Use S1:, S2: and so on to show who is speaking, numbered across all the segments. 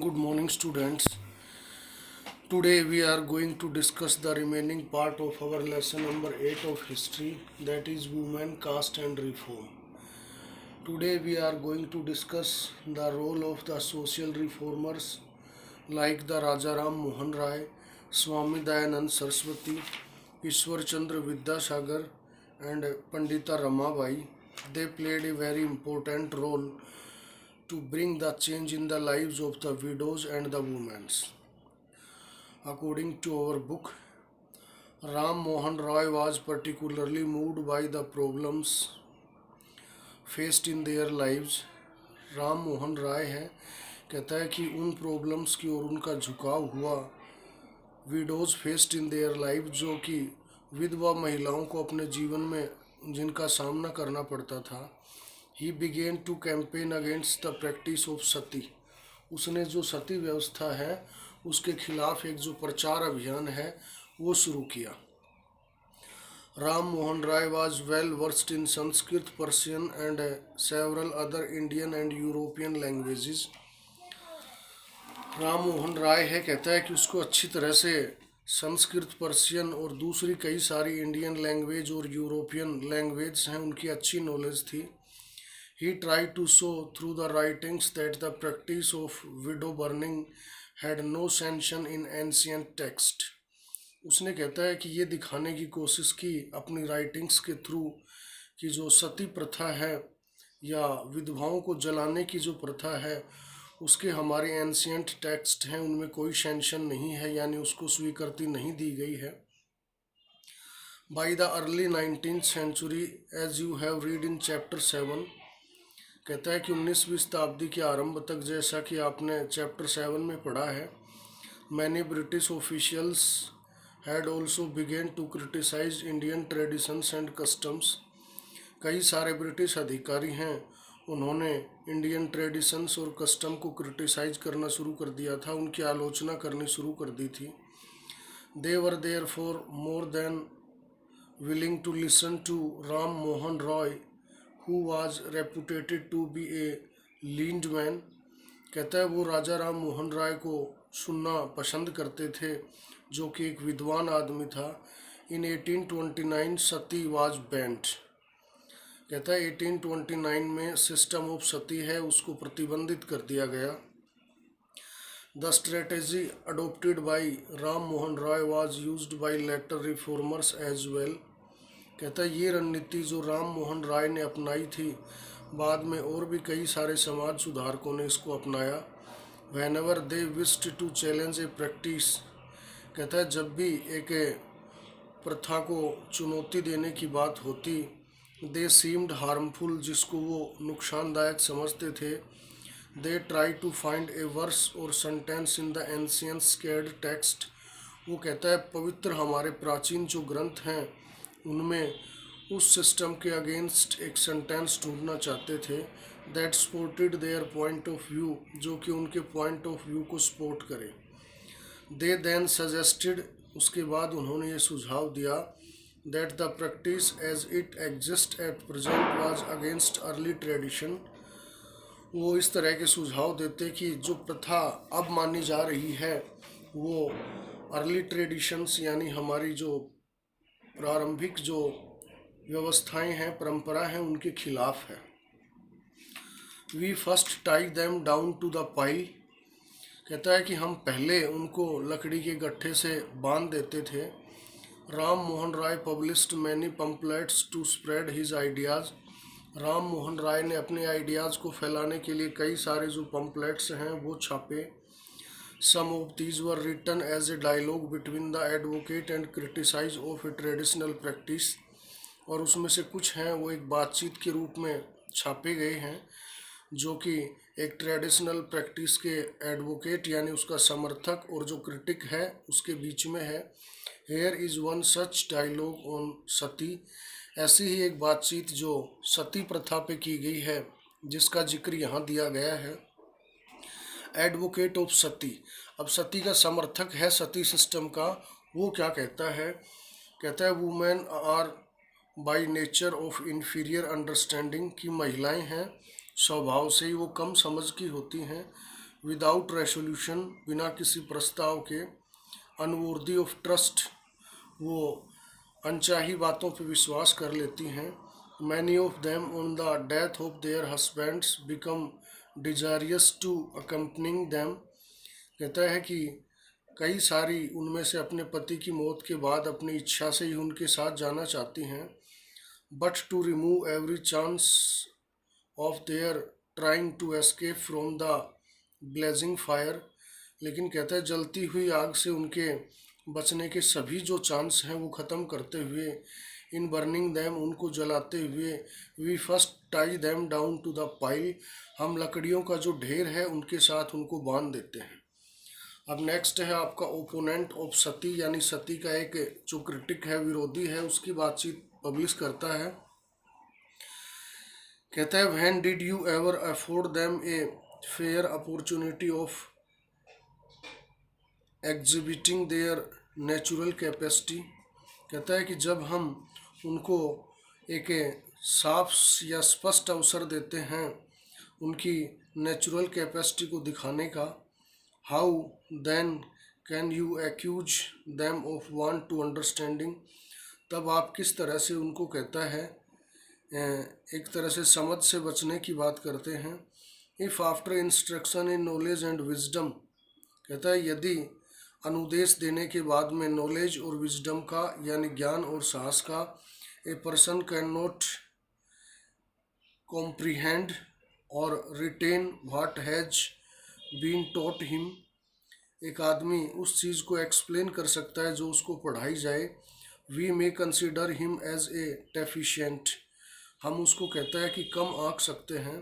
S1: Good morning, students. Today we are going to discuss the remaining part of our lesson number 8 of history, that is women, caste and reform. Today we are going to discuss the role of the social reformers like the Rajaram Mohan Rai, Swami Dayanand Saraswati, Ishwar Chandra Vidyasagar and Pandita Ramabai. They played a very important role to bring the change in the lives of the widows and the women. According to our book, Ram Mohan Roy was particularly moved by the problems faced in their lives. Ram Mohan राय है कहता है कि उन problems की ओर उनका झुकाव हुआ widows faced in their life, जो कि विधवा महिलाओं को अपने जीवन में जिनका सामना करना पड़ता था. He began to campaign against the practice of sati. उसने जो सती व्यवस्था है उसके खिलाफ एक जो प्रचार अभियान है वो शुरू किया. राम मोहन राय was well versed in Sanskrit, Persian and several other Indian and European languages. Ram Mohan राय है कहता है कि उसको अच्छी तरह से संस्कृत, पर्शियन और दूसरी कई सारी इंडियन लैंग्वेज और यूरोपियन लैंग्वेज हैं उनकी अच्छी नॉलेज थी. He tried to show through the writings that the practice of widow burning had no sanction in ancient text. उसने कहता है कि ये दिखाने की कोशिश की अपनी राइटिंग्स के थ्रू कि जो सती प्रथा है या विधवाओं को जलाने की जो प्रथा है उसके हमारे एंशियंट टेक्स्ट हैं उनमें कोई सेंशन नहीं है, यानी उसको स्वीकृति नहीं दी गई है. By the early 19th century, as you have read in chapter 7, कहता है कि 19वीं शताब्दी के आरंभ तक, जैसा कि आपने चैप्टर 7 में पढ़ा है, many British officials had also began to criticise Indian traditions and customs. कई सारे ब्रिटिश अधिकारी हैं उन्होंने इंडियन ट्रेडिशंस और कस्टम को क्रिटिसाइज करना शुरू कर दिया था, उनकी आलोचना करनी शुरू कर दी थी. They were therefore more than willing to listen to Ram Mohan Roy who was reputed to be a learned man. कहता है वो राजा राम मोहन राय को सुनना पसंद करते थे जो कि एक विद्वान आदमी था. इन 1829 सती वाज बैंड. कहता है 1829 में सिस्टम ऑफ सती है उसको प्रतिबंधित कर दिया गया. The strategy adopted by Ram Mohan Roy was used by later reformers as well. कहता है ये रणनीति जो राम मोहन राय ने अपनाई थी बाद में और भी कई सारे समाज सुधारकों ने इसको अपनाया. Whenever they wished to challenge a practice. कहता है जब भी एक प्रथा को चुनौती देने की बात होती, दे सीम्ड हार्मफुल, जिसको वो नुकसानदायक समझते थे. They try to find a verse or sentence in the ancient sacred text. वो कहता है पवित्र हमारे प्राचीन जो ग्रंथ हैं उनमें उस सिस्टम के अगेंस्ट एक सेंटेंस ढूंढना चाहते थे that supported their point of view, जो कि उनके पॉइंट ऑफ व्यू को सपोर्ट करे. दे देन सजेस्टेड, उसके बाद उन्होंने ये सुझाव दिया that the practice as it exist at present was against early tradition. वो इस तरह के सुझाव देते कि जो प्रथा अब मानी जा रही है वो अर्ली ट्रेडिशंस यानी हमारी जो प्रारंभिक जो व्यवस्थाएं हैं, परंपरा हैं, उनके खिलाफ है. We first tie them down to the pile. कहता है कि हम पहले उनको लकड़ी के गट्ठे से बांध देते थे. Ram Mohan Roy published many pamphlets to spread his ideas. Ram Mohan Roy ने अपने आइडियाज़ को फैलाने के लिए कई सारे जो पम्पलेट्स हैं वो छापे. Some of these were written as a dialogue between the advocate and criticize of a traditional practice. और उसमें से कुछ हैं वो एक बातचीत के रूप में छापे गए हैं जो कि एक ट्रेडिशनल प्रैक्टिस के एडवोकेट यानी उसका समर्थक और जो क्रिटिक है उसके बीच में है. Here is one such dialogue on sati. ऐसी ही एक बातचीत जो सती प्रथा पे की गई है जिसका जिक्र यहाँ दिया गया है. एडवोकेट ऑफ सती, अब सती का समर्थक है सती सिस्टम का, वो क्या कहता है. कहता है women are by nature of inferior understanding, की महिलाएं हैं स्वभाव से ही वो कम समझ की होती हैं. विदाउट रेसोल्यूशन, बिना किसी प्रस्ताव के, अनवर्दी ऑफ ट्रस्ट, वो अनचाही बातों पर विश्वास कर लेती हैं। Many of them on the death of their husbands become desirous to accompanying them. कहता है कि कई सारी उनमें से अपने पति की मौत के बाद अपनी इच्छा से ही उनके साथ जाना चाहती हैं। But to remove every chance of their trying to escape from the blazing fire, लेकिन कहता है जलती हुई आग से उनके बचने के सभी जो चांस हैं वो ख़त्म करते हुए, इन बर्निंग दैम, उनको जलाते हुए, we first tie them down to the pile, हम लकड़ियों का जो ढेर है उनके साथ उनको बांध देते हैं। अब नेक्स्ट है आपका ओपोनेंट ऑफ सती, यानी सती का एक जो क्रिटिक है, विरोधी है, उसकी बातचीत पब्लिश करता है। कहता है when did you ever afford them a fair opportunity of exhibiting there natural capacity. कहता है कि जब हम उनको एक साफ या स्पष्ट अवसर देते हैं उनकी नेचुरल कैपेसिटी को दिखाने का, how then can you accuse them of want to understanding, तब आप किस तरह से उनको, कहता है, एक तरह से समझ से बचने की बात करते हैं। If after instruction in knowledge and wisdom, कहता है यदि अनुदेश देने के बाद में नॉलेज और विजडम का, यानी ज्ञान और साहस का, a person can not comprehend or retain what has been taught him, एक आदमी उस चीज़ को एक्सप्लेन कर सकता है जो उसको पढ़ाई जाए। We may consider him as a deficient, हम उसको, कहता है कि कम आंक सकते हैं।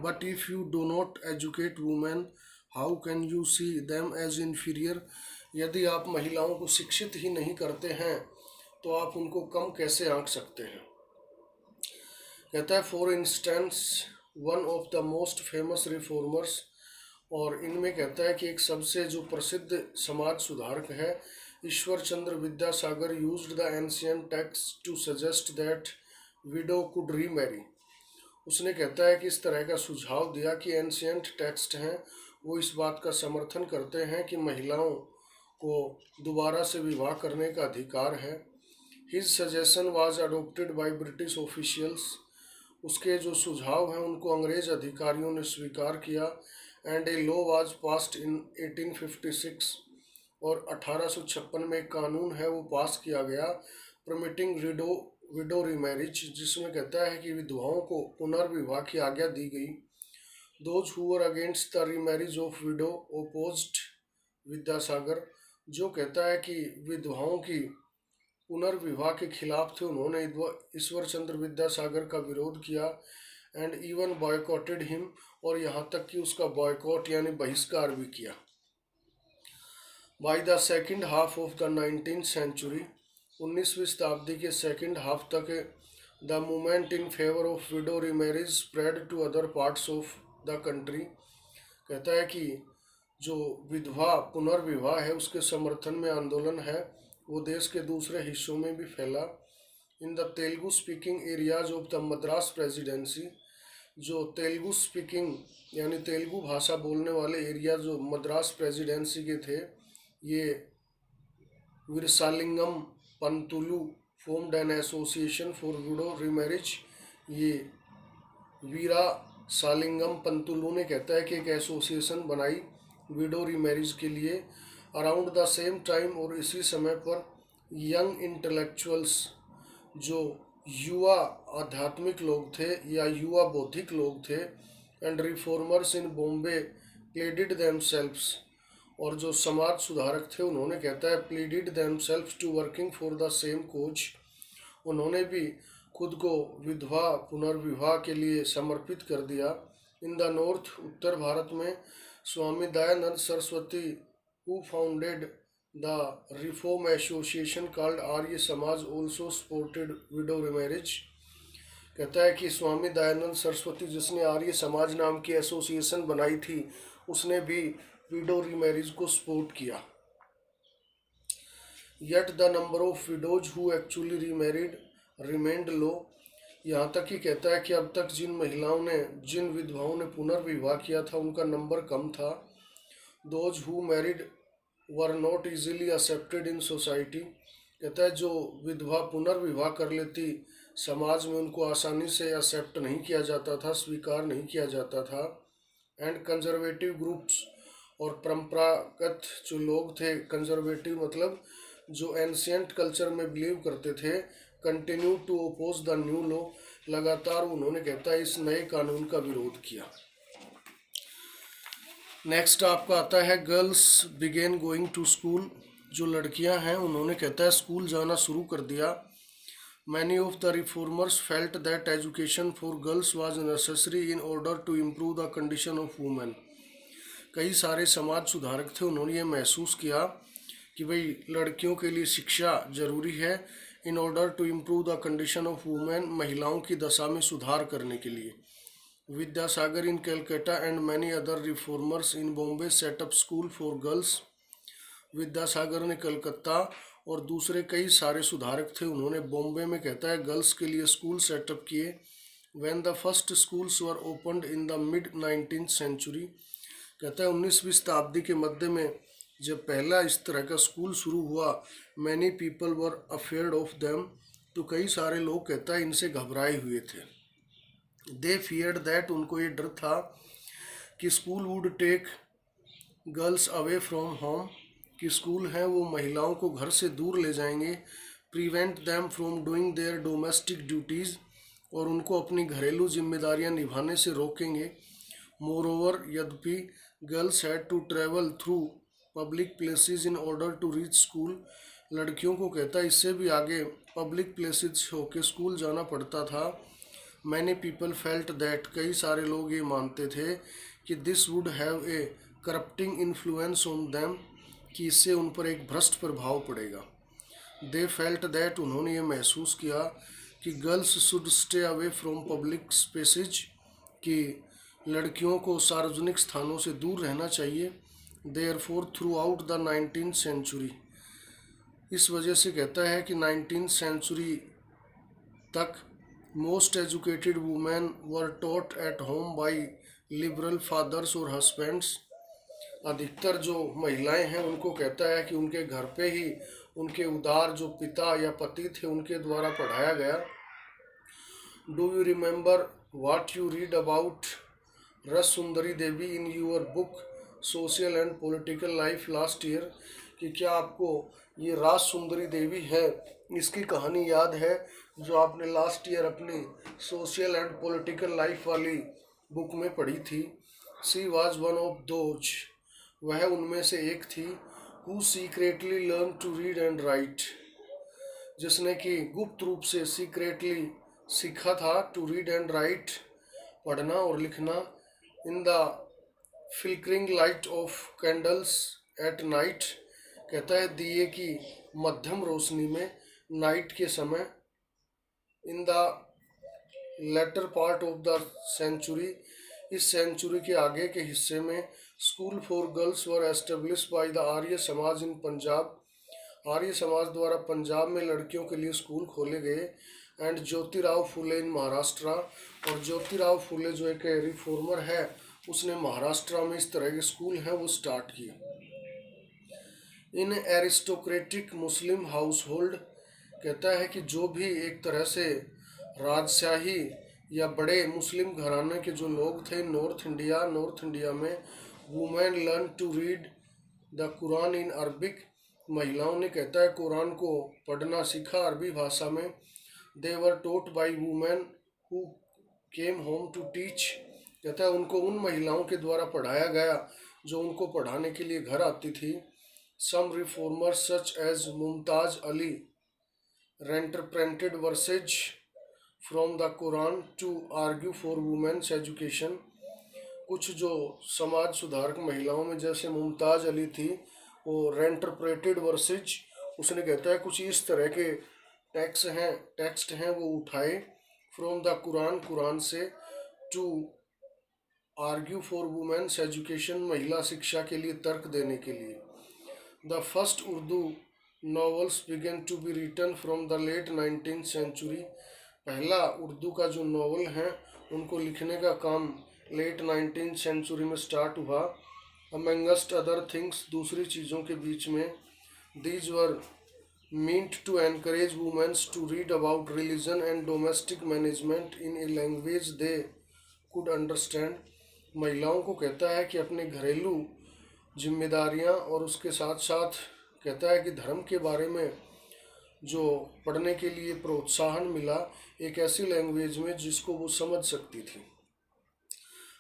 S1: But if you do not educate women how can you see them as inferior, यदि आप महिलाओं को शिक्षित ही नहीं करते हैं तो आप उनको कम कैसे आंक सकते हैं। कहता है for instance one of the most famous reformers, और इनमें कहता है कि एक सबसे जो प्रसिद्ध समाज सुधारक है, Ishwar Chandra Vidyasagar, used the ancient text to suggest that widow could remarry, उसने, कहता है कि इस तरह का सुझाव दिया कि एंशियंट टेक्स्ट हैं वो इस बात का समर्थन करते हैं कि महिलाओं को दोबारा से विवाह करने का अधिकार है। His suggestion was adopted by British officials, उसके जो सुझाव हैं उनको अंग्रेज अधिकारियों ने स्वीकार किया। And a law was passed in 1856, और 1856 में एक कानून है वो पास किया गया, परमिटिंग विडो रीमैरिज, जिसमें कहता है कि विधवाओं को पुनर्विवाह की आज्ञा दी गई। Those who were against the remarriage of widow opposed Vidyasagar, जो, कहता है कि विधवाओं की पुनर्विवाह के खिलाफ थे, उन्होंने ईश्वर चंद्र विद्यासागर का विरोध किया। एंड इवन बॉयकॉटेड हिम, और यहाँ तक कि उसका बॉयकॉट यानी बहिष्कार भी किया। By the second half of the 19th century, 19वीं शताब्दी के सेकेंड हाफ तक the movement in favour of widow remarriage spread to other parts of the country, कहता है कि जो विधवा पुनर्विवाह है उसके समर्थन में आंदोलन है वो देश के दूसरे हिस्सों में भी फैला। In the Telugu speaking areas of the Madras presidency, जो तेलुगु स्पीकिंग यानी तेलुगु भाषा बोलने वाले एरिया जो मद्रास प्रेसिडेंसी के थे, ये Veeresalingam Pantulu formed an association for widow remarriage, ये वीरा सालिंगम पंतुलु ने, कहता है कि एक एसोसिएशन बनाई विडो रीमैरिज के लिए। अराउंड द सेम टाइम, और इसी समय पर, यंग इंटेलेक्चुअल्स, जो युवा आध्यात्मिक लोग थे या युवा बौद्धिक लोग थे, and reformers in Bombay pledged themselves, और जो समाज सुधारक थे उन्होंने, कहता है, pledged themselves to working for the same cause, उन्होंने भी खुद को विधवा पुनर्विवाह के लिए समर्पित कर दिया। इन द नॉर्थ, उत्तर भारत में, Swami Dayanand Saraswati who founded the reform association called Arya Samaj also supported window remarriage, कहता है कि स्वामी दयानंद सरस्वती जिसने आर्य समाज नाम की एसोसिएशन बनाई थी उसने भी विडो रीमैरिज को सपोर्ट किया। Yet the number of widows who actually remarried remained low, यहाँ तक ही, कहता है कि अब तक जिन विधवाओं ने पुनर्विवाह किया था उनका नंबर कम था। Those who married were not easily accepted in society. कहता है जो विधवा पुनर्विवाह कर लेती समाज में उनको आसानी से एक्सेप्ट नहीं किया जाता था, स्वीकार नहीं किया जाता था। एंड कंजर्वेटिव ग्रुप्स, और परंपरागत जो लोग थे, कंजर्वेटिव मतलब जो एंशियंट कल्चर में बिलीव करते थे, continue to oppose the new law, लगातार उन्होंने कहता है इस नए कानून का विरोध किया। नेक्स्ट आपका आता है girls began going to school. जो लड़कियां हैं उन्होंने कहता है स्कूल जाना शुरू कर दिया। Many of the reformers felt that education for girls was necessary in order to improve the condition of women. कई सारे समाज सुधारक थे, उन्होंने ये महसूस किया कि भाई लड़कियों के लिए शिक्षा जरूरी है in order to improve the condition of women, महिलाओं की दशा में सुधार करने के लिए। Vidyasagar in Calcutta and many other reformers in Bombay set up school for girls. Vidyasagar ने कलकत्ता और दूसरे कई सारे सुधारक थे, उन्होंने बॉम्बे में कहता है गर्ल्स के लिए स्कूल सेटअप किए। When the first schools were opened in the mid 19th century. कहता है 19वीं शताब्दी के मध्य में जब पहला इस तरह का स्कूल शुरू हुआ, many people were afraid of them, तो कई सारे लोग कहता है इनसे घबराए हुए थे। दे फियर्ड दैट, उनको ये डर था कि school would take girls away from home, कि स्कूल हैं वो महिलाओं को घर से दूर ले जाएंगे। Prevent them from doing their domestic duties, और उनको अपनी घरेलू जिम्मेदारियां निभाने से रोकेंगे। मोरोवर, यद्यपि girls had to travel through public places in order to reach school. लड़कियों को कहता है इससे भी आगे पब्लिक प्लेसेस होके स्कूल जाना पड़ता था। मैनी पीपल फेल्ट दैट, कई सारे लोग ये मानते थे कि this would have a corrupting influence on them, कि इससे उन पर एक भ्रष्ट प्रभाव पड़ेगा। दे फेल्ट दैट, उन्होंने ये महसूस किया कि girls should stay away from public spaces, कि लड़कियों को सार्वजनिक स्थानों से दूर रहना चाहिए। Therefore throughout the 19th century, इस वजह से कहता है कि 19th सेंचुरी तक most educated women were taught at home by liberal fathers और हस्बैंड्स। अधिकतर जो महिलाएं हैं उनको कहता है कि उनके घर पे ही उनके उदार जो पिता या पति थे उनके द्वारा पढ़ाया गया। Do you remember what you read about Rashsundari Devi in your book social and political life last year, कि क्या आपको ये रास सुंदरी देवी है इसकी कहानी याद है जो आपने लास्ट ईयर अपनी सोशल एंड पॉलिटिकल लाइफ वाली बुक में पढ़ी थी। She was one of those, वह उनमें से एक थी। Who secretly learn to read and write, जिसने कि गुप्त रूप से सीक्रेटली सीखा था टू रीड एंड राइट, पढ़ना और लिखना। In the flickering light of candles at night, कहता है दिए की मध्यम रोशनी में नाइट के समय। In the latter part of the century, इस सेंचुरी के आगे के हिस्से में school for girls were establish by the Arya Samaj in Punjab. Arya Samaj द्वारा पंजाब में लड़कियों के लिए स्कूल खोले गए। एंड ज्योतिराव फुले इन महाराष्ट्र, और ज्योतिराव फुले जो एक रिफॉर्मर है उसने महाराष्ट्र में इस तरह के स्कूल हैं वो स्टार्ट किए। इन एरिस्टोक्रेटिक मुस्लिम हाउस होल्ड, कहता है कि जो भी एक तरह से राजशाही या बड़े मुस्लिम घराने के जो लोग थे नॉर्थ इंडिया में, women learn to read the Quran in Arabic, महिलाओं ने कहता है कुरान को पढ़ना सीखा अरबी भाषा में। They were taught by women who came home to teach, कहता है उनको उन महिलाओं के द्वारा पढ़ाया गया जो उनको पढ़ाने के लिए घर आती थी। Some reformers such as Mumtaz Ali reinterpreted verses from the Quran to argue for women's education, कुछ जो समाज सुधारक महिलाओं में जैसे मुमताज अली थी वो रेंटरप्रेटेड वर्सेज, उसने कहता है कुछ इस तरह के टेक्स्ट हैं वो उठाए फ्रॉम द कुरान, कुरान से, to argue for women's education, महिला शिक्षा के लिए तर्क देने के लिए। The first Urdu novels begin to be written from the late 19th century, पहला उर्दू का जो नॉवल है उनको लिखने का काम लेट 19th सेंचुरी में स्टार्ट हुआ। अमंगस्ट अदर थिंग्स, दूसरी चीज़ों के बीच में, these were meant to encourage women to read about religion and domestic management in a language they could understand। महिलाओं को कहता है कि अपने घरेलू जिम्मेदारियां और उसके साथ साथ कहता है कि धर्म के बारे में जो पढ़ने के लिए प्रोत्साहन मिला एक ऐसी लैंग्वेज में जिसको वो समझ सकती थी।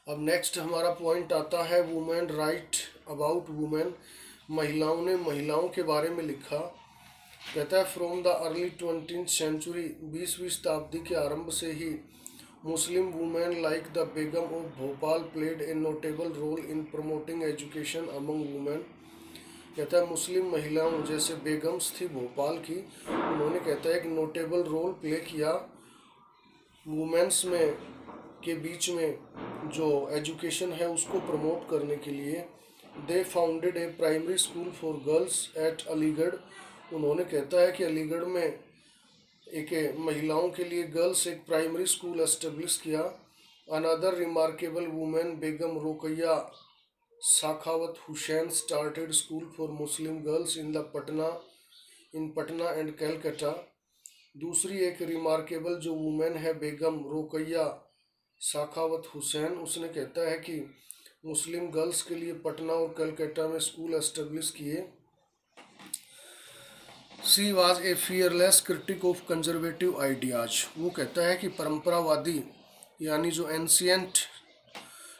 S1: अब नेक्स्ट हमारा पॉइंट आता है वुमेन राइट अबाउट वुमेन, महिलाओं ने महिलाओं के बारे में लिखा। कहता है from the early 20th century, 20वीं शताब्दी के आरंभ से ही Muslim women like the Begum of Bhopal played a notable role in promoting education among women. कहता है मुस्लिम महिलाओं जैसे बेगम्स थी भोपाल की, उन्होंने कहता है एक नोटेबल रोल प्ले किया वुमेन्स में के बीच में जो एजुकेशन है उसको प्रमोट करने के लिए। They founded a primary school for girls at Aligarh, उन्होंने कहता है कि अलीगढ़ में एक महिलाओं के लिए गर्ल्स एक प्राइमरी स्कूल एस्टेब्लिश किया। Another remarkable women Begum Rokeya Sakhawat Hossain started school for Muslim girls in Patna and Calcutta. दूसरी एक रिमार्केबल जो वुमेन है बेगम रोकैया साखावत हुसैन, उसने कहता है कि मुस्लिम गर्ल्स के लिए पटना और कलकत्ता में स्कूल एस्टेब्लिश किए। She was a fearless critic of conservative ideas, वो कहता है कि परंपरावादी यानी जो एंशियंट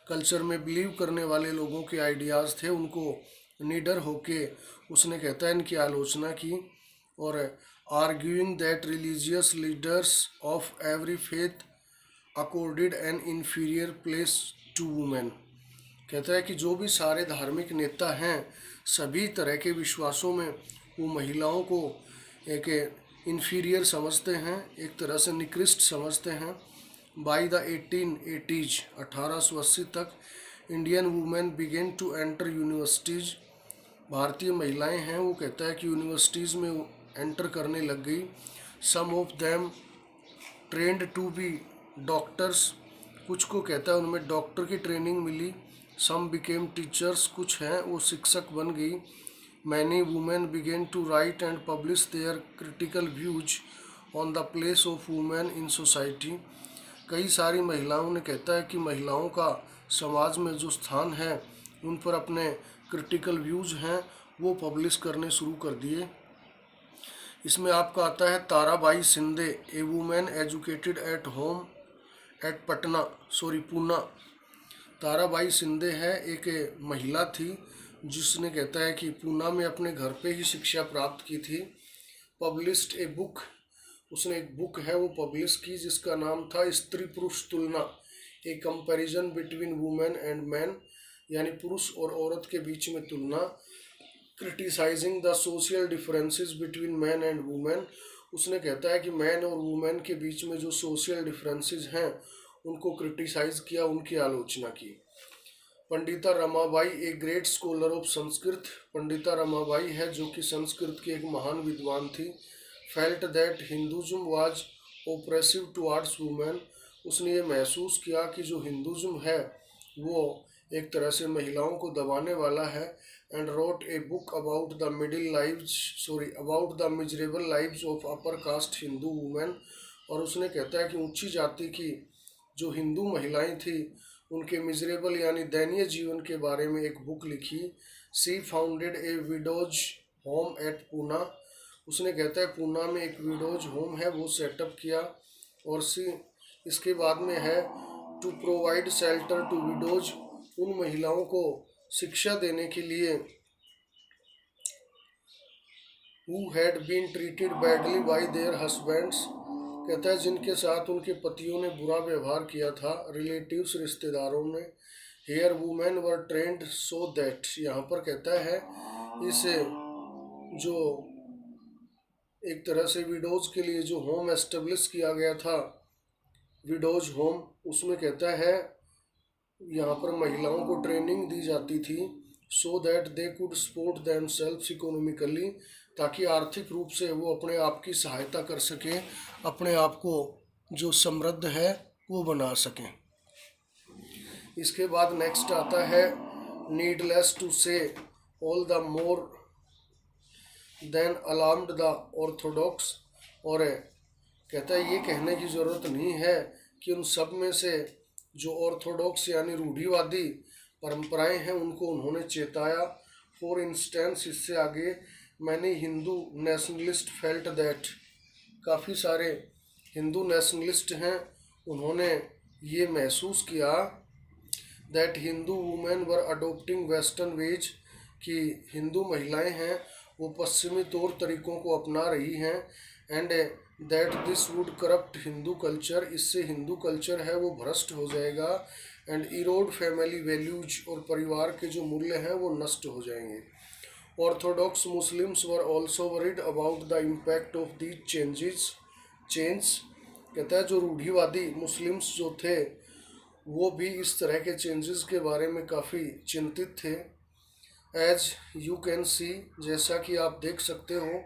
S1: कल्चर में बिलीव करने वाले लोगों के आइडियाज़ थे उनको निडर होके उसने कहता है इनकी आलोचना की। और arguing that religious leaders of every faith accorded an inferior place to women, कहता है कि जो भी सारे धार्मिक नेता हैं सभी तरह के विश्वासों में वो महिलाओं को एक इन्फीरियर समझते हैं, एक तरह से निकृष्ट समझते हैं। बाई द 1880s 1880 तक Indian women begin to enter universities, भारतीय महिलाएं हैं वो कहता है कि यूनिवर्सिटीज़ में एंटर करने लग गई। Some of them trained to be doctors, कुछ को कहता है उनमें डॉक्टर की ट्रेनिंग मिली। सम बिकेम टीचर्स, कुछ हैं वो शिक्षक बन गई। Many women begin to write and publish their critical views on the place of women in society, कई सारी महिलाओं ने कहता है कि महिलाओं का समाज में जो स्थान है उन पर अपने क्रिटिकल व्यूज हैं वो पब्लिश करने शुरू कर दिए। इसमें आपका आता है Tarabai Shinde, a women educated at home at Poona. Tarabai Shinde है एक महिला थी जिसने कहता है कि पूना में अपने घर पे ही शिक्षा प्राप्त की थी। पब्लिश्ड ए बुक, उसने एक बुक है वो पब्लिश की जिसका नाम था Stri Purush Tulana, a comparison between women and man, यानी पुरुष और औरत के बीच में तुलना। Criticising the social differences between man and women, उसने कहता है कि मैन और वुमेन के बीच में जो सोशल डिफरेंसेस हैं उनको क्रिटिसाइज किया, उनकी आलोचना की। Pandita Ramabai a great scholar of Sanskrit, Pandita Ramabai है जो कि संस्कृत की एक महान विद्वान थी। Felt that Hinduism was oppressive towards women, उसने ये महसूस किया कि जो हिंदुज़म है वो एक तरह से महिलाओं को दबाने वाला है। And wrote a book about the miserable lives of upper caste Hindu women, और उसने कहता है कि ऊंची जाति की जो हिंदू महिलाएं थी उनके मिजरेबल यानी दयनीय जीवन के बारे में एक बुक लिखी। She founded a widows home at Poona, उसने कहता है पूना में एक विडोज होम है वो सेटअप किया। और सी इसके बाद में है to provide shelter to widows, उन महिलाओं को शिक्षा देने के लिए who had been treated badly by their husbands, कहता है जिनके साथ उनके पतियों ने बुरा व्यवहार किया था, रिलेटिव्स रिश्तेदारों ने। Here women were trained so that, यहाँ पर कहता है इस जो एक तरह से विडोज के लिए जो होम एस्टेब्लिश किया गया था विडोज होम, उसमें कहता है यहाँ पर महिलाओं को ट्रेनिंग दी जाती थी so that they could support themselves economically, ताकि आर्थिक रूप से वो अपने आप की सहायता कर सकें, अपने आप को जो समृद्ध है वो बना सकें। इसके बाद नेक्स्ट आता है नीडलेस टू से all the more than alarmed the Orthodox. और कहता है ये कहने की ज़रूरत नहीं है कि उन सब में से जो ऑर्थोडॉक्स यानी रूढ़िवादी परंपराएं हैं उनको उन्होंने चेताया। फॉर इंस्टेंस इससे आगे मैंने हिंदू नेशनलिस्ट फेल्ट दैट, काफ़ी सारे हिंदू नेशनलिस्ट हैं उन्होंने ये महसूस किया that Hindu women were adopting western ways, कि हिंदू महिलाएं हैं वो पश्चिमी तौर तरीक़ों को अपना रही हैं। And that this would corrupt Hindu culture, इससे हिंदू कल्चर है वो भ्रष्ट हो जाएगा। एंड इरोड फैमिली वैल्यूज, और परिवार के जो मूल्य हैं वो नष्ट हो जाएंगे। Orthodox Muslims were also worried about the impact of these change. कहता है जो रूढ़िवादी मुस्लिम्स जो थे वो भी इस तरह के चेंजेस के बारे में काफ़ी चिंतित थे। एज यू कैन सी, जैसा कि आप देख सकते हो,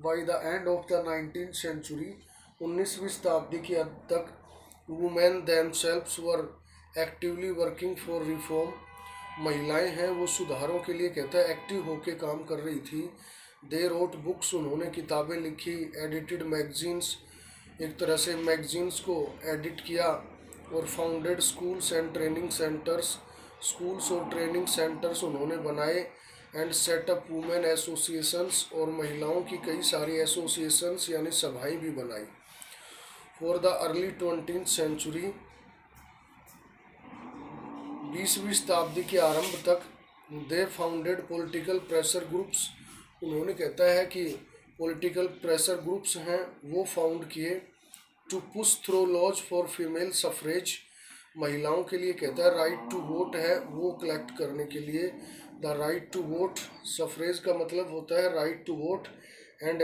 S1: by the end of the 19th century, 19वीं शताब्दी के हद तक, women themselves were actively working for reform, महिलाएं हैं वो सुधारों के लिए कहता है एक्टिव होके काम कर रही थी। दे रोट बुक्स, उन्होंने किताबें लिखी। एडिटेड मैगजीन्स, एक तरह से मैगजीन्स को एडिट किया। और founded schools and training centres, schools और ट्रेनिंग सेंटर्स उन्होंने बनाए। एंड सेटअप वुमेन एसोसिएशंस, और महिलाओं की कई सारी एसोसिएशंस यानी सभाएं भी बनाई। For the early 20th century, 20वीं शताब्दी के आरंभ तक, they founded political pressure groups, उन्होंने कहता है कि पॉलिटिकल प्रेशर ग्रुप्स हैं वो फाउंड किए। To push through laws for female suffrage, महिलाओं के लिए कहता है राइट टू वोट है वो कलेक्ट करने के लिए। The right to vote, suffrage का मतलब होता है right to vote. And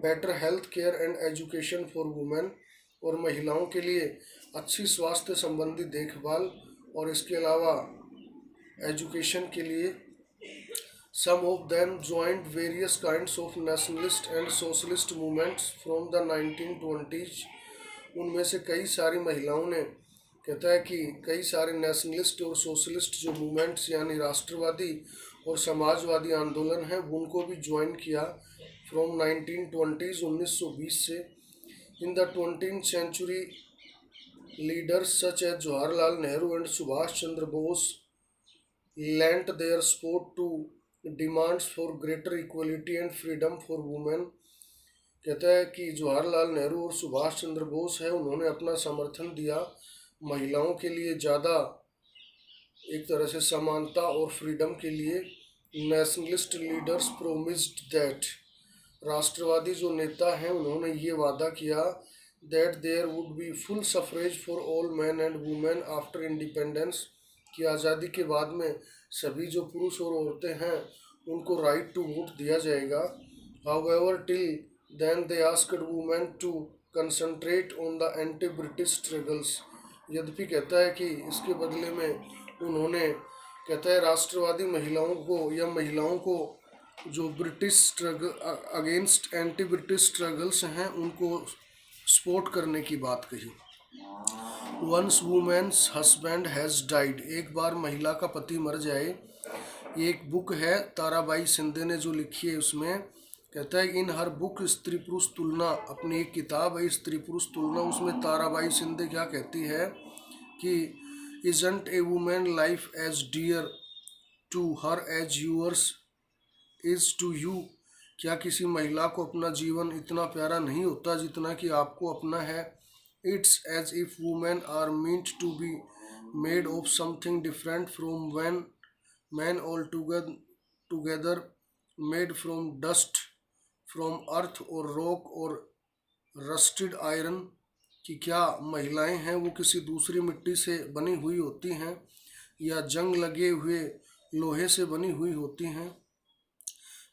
S1: better health care and education for women, और महिलाओं के लिए अच्छी स्वास्थ्य संबंधी देखभाल और इसके अलावा एजुकेशन के लिए। Some of them joined various kinds of nationalist and socialist movements from the 1920s, उनमें से कई सारी महिलाओं ने कहता है कि कई सारे नेशनलिस्ट और सोशलिस्ट जो मूवमेंट्स यानी राष्ट्रवादी और समाजवादी आंदोलन हैं उनको भी ज्वाइन किया फ्रॉम 1920s, 1920 से। In the 20th century, leaders such as Jawaharlal Nehru and Subhash Chandra Bose lent their support to demands for greater equality and freedom for women। कहता है कि जवाहरलाल नेहरू और सुभाष चंद्र बोस है उन्होंने अपना समर्थन दिया महिलाओं के लिए ज़्यादा एक तरह से समानता और फ्रीडम के लिए। नेशनलिस्ट लीडर्स प्रोमिस्ड दैट, राष्ट्रवादी जो नेता हैं उन्होंने ये वादा किया that there would be full suffrage for all man and women after independence, कि आज़ादी के बाद में सभी जो पुरुष और औरतें हैं उनको राइट टू वोट दिया जाएगा। However till then they asked women to concentrate on the anti British struggles, यद्यपि कहता है कि इसके बदले में उन्होंने कहता है राष्ट्रवादी महिलाओं को या महिलाओं को जो British struggle against anti British struggles हैं उनको सपोर्ट करने की बात कही। Once women's husband has died, एक बार महिला का पति मर जाए। ये एक बुक है ताराबाई शिंदे ने जो लिखी है, उसमें कहता है इन हर बुक स्त्री पुरुष तुलना, अपनी एक किताब है स्त्री पुरुष तुलना, उसमें ताराबाई शिंदे क्या कहती है कि isn't a women life as dear to her as yours is to you, क्या किसी महिला को अपना जीवन इतना प्यारा नहीं होता जितना कि आपको अपना है। It's as if women are meant to be made of something different from when men together made from dust, from earth or rock or rusted iron, कि क्या महिलाएं हैं वो किसी दूसरी मिट्टी से बनी हुई होती हैं या जंग लगे हुए लोहे से बनी हुई होती हैं।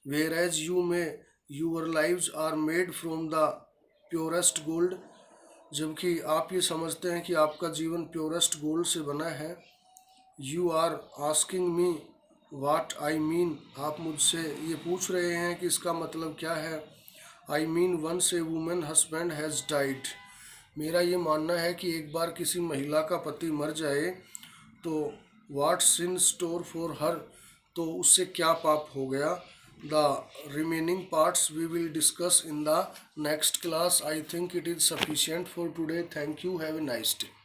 S1: Whereas your lives are made from the purest gold, जबकि आप ये समझते हैं कि आपका जीवन प्योरेस्ट गोल्ड से बना है। You are asking me what I mean, आप मुझसे ये पूछ रहे हैं कि इसका मतलब क्या है। I mean once a women husband has died, मेरा ये मानना है कि एक बार किसी महिला का पति मर जाए तो what's in store for her, तो उससे क्या पाप हो गया। The remaining parts we will discuss in the next class. I think it is sufficient for today. Thank you, have a nice day.